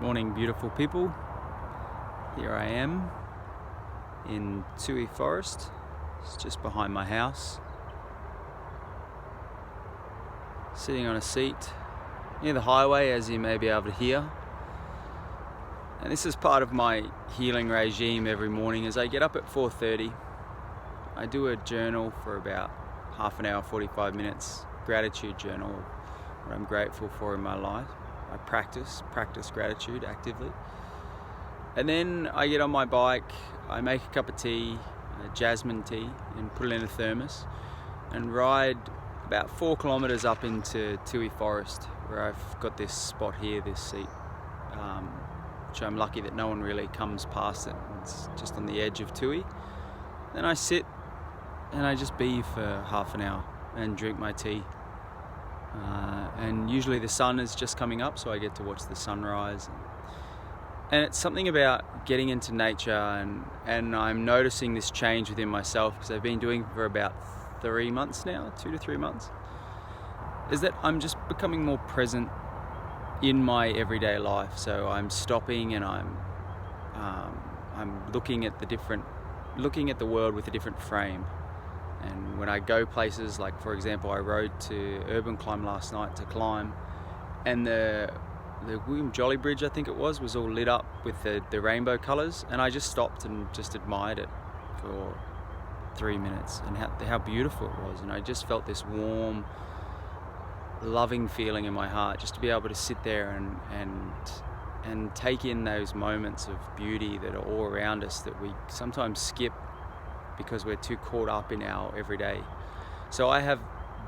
Morning, beautiful people. Here I am in Toohey Forest. It's just behind my house. Sitting on a seat near the highway, as you may be able to hear. And this is part of my healing regime every morning. As I get up at 4:30, I do a journal for about half an hour, 45 minutes. Gratitude journal, what I'm grateful for in my life. I practice gratitude actively. And then I get on my bike, I make a cup of tea, jasmine tea, and put it in a thermos, and ride about 4 kilometers up into Toohey Forest, where I've got this spot here, this seat, which I'm lucky that no one really comes past it. It's just on the edge of Toohey. Then I sit and I just be for half an hour and drink my tea. And usually the sun is just coming up, so I get to watch the sunrise. And it's something about getting into nature, and I'm noticing this change within myself, because I've been doing it for about 3 months now, 2 to 3 months, is that I'm just becoming more present in my everyday life. So I'm stopping and I'm looking at the world with a different frame. And when I go places, like for example, I rode to Urban Climb last night to climb, and the William Jolly Bridge, I think it was all lit up with the rainbow colours, and I just stopped and just admired it for 3 minutes, and how beautiful it was. And I just felt this warm, loving feeling in my heart, just to be able to sit there and take in those moments of beauty that are all around us, that we sometimes skip because we're too caught up in our everyday. So I have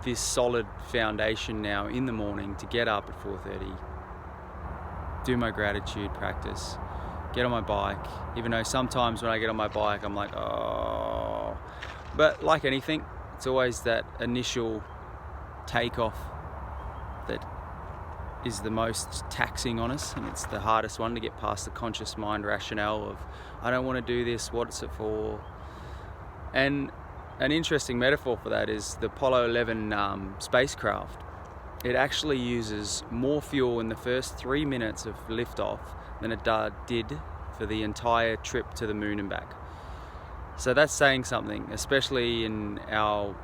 this solid foundation now in the morning to get up at 4:30, do my gratitude practice, get on my bike, even though sometimes when I get on my bike I'm like, oh, but like anything, it's always that initial takeoff that is the most taxing on us, and it's the hardest one to get past the conscious mind rationale of, I don't want to do this, what's it for? And an interesting metaphor for that is the Apollo 11 spacecraft. It actually uses more fuel in the first 3 minutes of liftoff than it did for the entire trip to the moon and back. So that's saying something, especially in our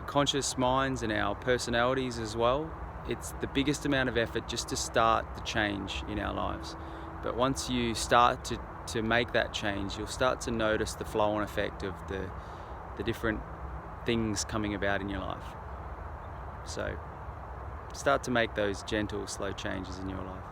conscious minds and our personalities as well. It's the biggest amount of effort just to start the change in our lives. But once you start to make that change, you'll start to notice the flow-on effect of the different things coming about in your life. So start to make those gentle, slow changes in your life.